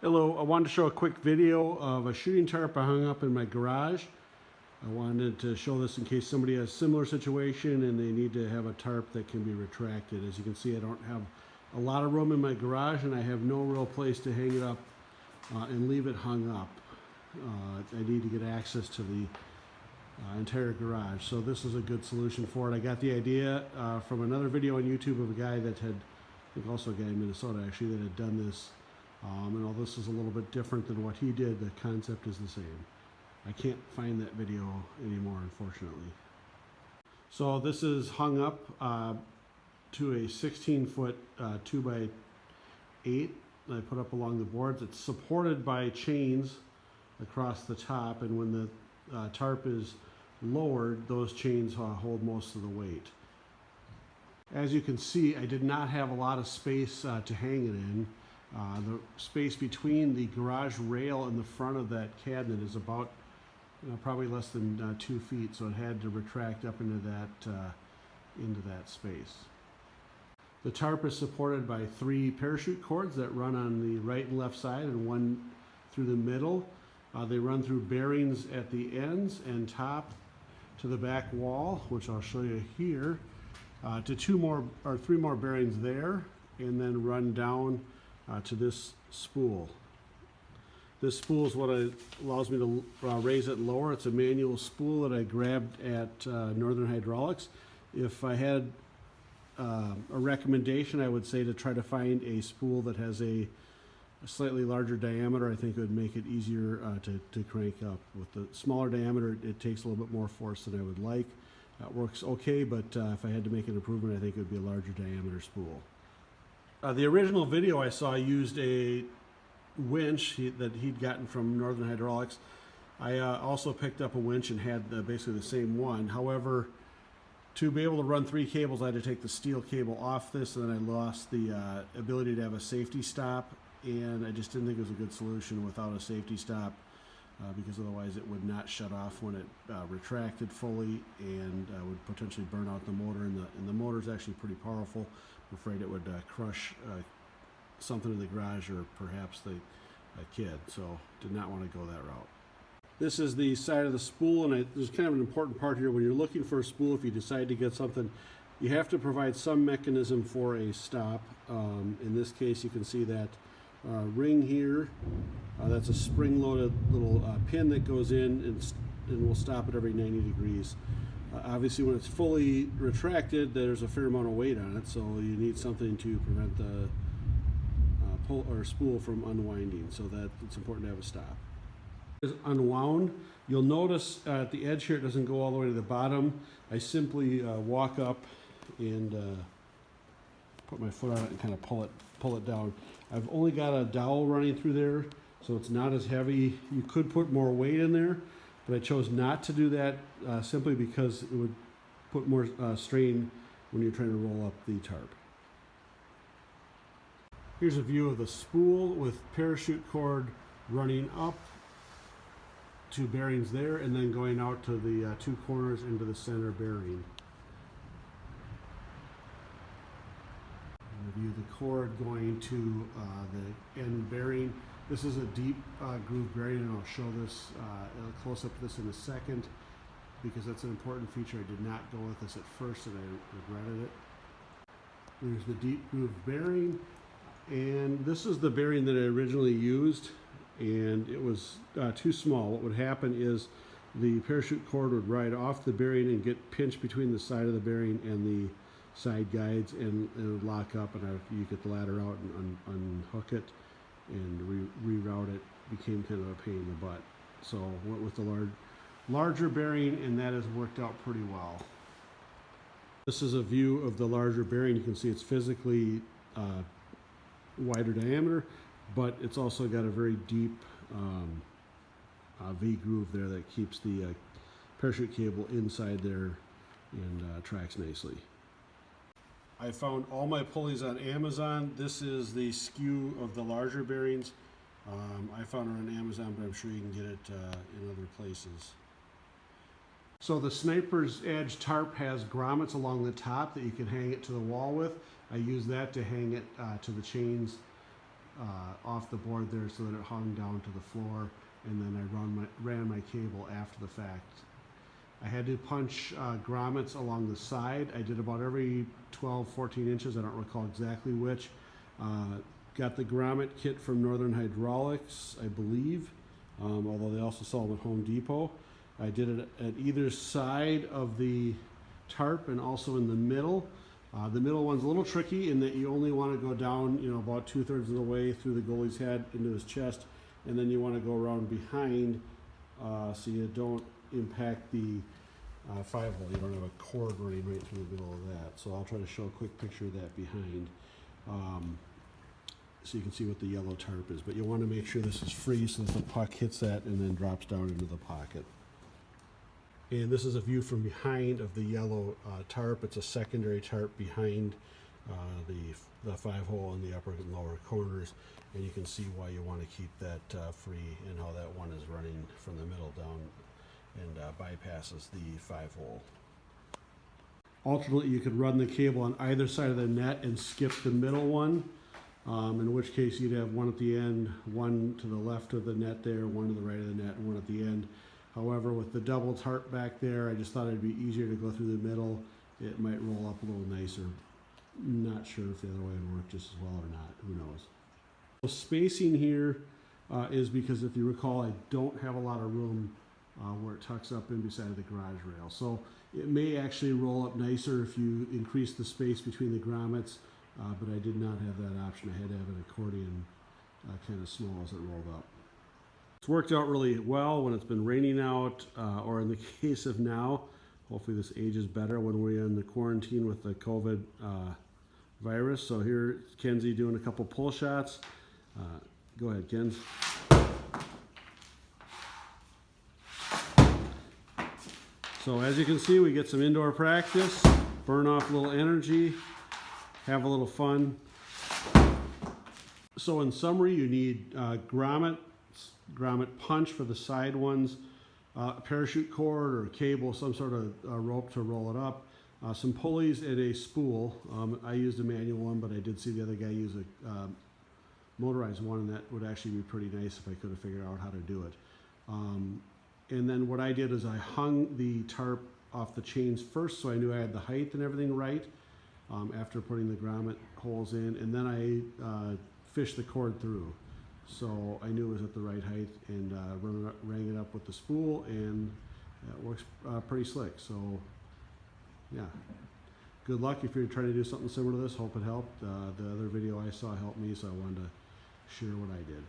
Hello, I wanted to show a quick video of a shooting tarp I hung up in my garage. I wanted to show this in case somebody has a similar situation and they need to have a tarp that can be retracted. As you can see, I don't have a lot of room in my garage and I have no real place to hang it up and leave it hung up. I need to get access to the entire garage, so this is a good solution for it. I got the idea from another video on YouTube of a guy that had, I think also a guy in Minnesota actually, that had done this. And although this is a little bit different than what he did, the concept is the same. I can't find that video anymore, unfortunately. So this is hung up to a 16-foot 2x8 that I put up along the boards. It's supported by chains across the top, and when the tarp is lowered, those chains hold most of the weight. As you can see, I did not have a lot of space to hang it in. The space between the garage rail and the front of that cabinet is about probably less than 2 feet, so it had to retract up into that space. The tarp is supported by 3 parachute cords that run on the right and left side and one through the middle. They run through bearings at the ends and top to the back wall, which I'll show you here, to 3 more bearings there, and then run down to this spool. This spool is what allows me to raise it and lower. It's a manual spool that I grabbed at Northern Hydraulics. If I had a recommendation, I would say to try to find a spool that has a slightly larger diameter. I think it would make it easier to crank up. With the smaller diameter, it takes a little bit more force than I would like. It works okay, but if I had to make an improvement, I think it would be a larger diameter spool. The original video I saw used a winch that he'd gotten from Northern Hydraulics. I also picked up a winch and had basically the same one. However, to be able to run 3 cables, I had to take the steel cable off this, and then I lost the ability to have a safety stop, and I just didn't think it was a good solution without a safety stop, because otherwise it would not shut off when it retracted fully, and would potentially burn out the motor, and the motor is actually pretty powerful. I'm afraid it would crush something in the garage or perhaps a kid, so did not want to go that route. This is the side of the spool, and there's kind of an important part here. When you're looking for a spool, if you decide to get something, you have to provide some mechanism for a stop. In this case, you can see that ring here. That's a spring-loaded little pin that goes in and will stop it every 90 degrees. Obviously, when it's fully retracted, there's a fair amount of weight on it, so you need something to prevent the pull or spool from unwinding, so that it's important to have a stop. It's unwound. You'll notice at the edge here it doesn't go all the way to the bottom. I simply walk up and put my foot on it and kind of pull it down. I've only got a dowel running through there, so it's not as heavy. You could put more weight in there, but I chose not to do that simply because it would put more strain when you're trying to roll up the tarp. Here's a view of the spool with parachute cord running up, 2 bearings there, and then going out to the 2 corners into the center bearing. And the view of the cord going to the end bearing. This is a deep groove bearing, and I'll show this close up this in a second, because that's an important feature. I did not go with this at first and I regretted it. There's the deep groove bearing, and this is the bearing that I originally used, and it was too small. What would happen is the parachute cord would ride off the bearing and get pinched between the side of the bearing and the side guides, and it would lock up, and you get the ladder out and unhook it and reroute it. Became kind of a pain in the butt. So went with the larger bearing, and that has worked out pretty well. This is a view of the larger bearing. You can see it's physically wider diameter, but it's also got a very deep V groove there that keeps the parachute cable inside there and tracks nicely. I found all my pulleys on Amazon. This is the SKU of the larger bearings. I found it on Amazon, but I'm sure you can get it in other places. So the Sniper's Edge tarp has grommets along the top that you can hang it to the wall with. I use that to hang it to the chains off the board there so that it hung down to the floor, and then I ran my cable after the fact. I had to punch grommets along the side. I did about every 12, 14 inches. I don't recall exactly which. Got the grommet kit from Northern Hydraulics, I believe, although they also sell them at Home Depot. I did it at either side of the tarp and also in the middle. The middle one's a little tricky in that you only want to go down, about 2/3 of the way through the goalie's head into his chest, and then you want to go around behind so you don't impact the 5-hole. You don't have a cord running right through the middle of that. So I'll try to show a quick picture of that behind, so you can see what the yellow tarp is. But you want to make sure this is free so that the puck hits that and then drops down into the pocket. And this is a view from behind of the yellow tarp. It's a secondary tarp behind the 5-hole in the upper and lower corners, and you can see why you want to keep that free and how that one is running from the middle down and bypasses the 5-hole. Alternately, you could run the cable on either side of the net and skip the middle one, in which case you'd have one at the end, one to the left of the net there, one to the right of the net, and one at the end. However, with the double tarp back there, I just thought it'd be easier to go through the middle. It might roll up a little nicer. Not sure if the other way would work just as well or not. Who knows? The spacing here is because, if you recall, I don't have a lot of room where it tucks up in beside the garage rail. So it may actually roll up nicer if you increase the space between the grommets, but I did not have that option. I had to have an accordion kind of small as it rolled up. It's worked out really well when it's been raining out, or in the case of now, hopefully this ages better when we're in the quarantine with the COVID virus. So here, Kenzie doing a couple pull shots. Go ahead, Ken. So as you can see, we get some indoor practice, burn off a little energy, have a little fun. So in summary, you need grommet punch for the side ones, a parachute cord or a cable, some sort of rope to roll it up, some pulleys and a spool. I used a manual one, but I did see the other guy use a motorized one, and that would actually be pretty nice if I could have figured out how to do it. And then what I did is I hung the tarp off the chains first, so I knew I had the height and everything right after putting the grommet holes in, and then I fished the cord through. So I knew it was at the right height, and rang it up with the spool, and it works pretty slick. So yeah, good luck if you're trying to do something similar to this. Hope it helped. The other video I saw helped me, so I wanted to share what I did.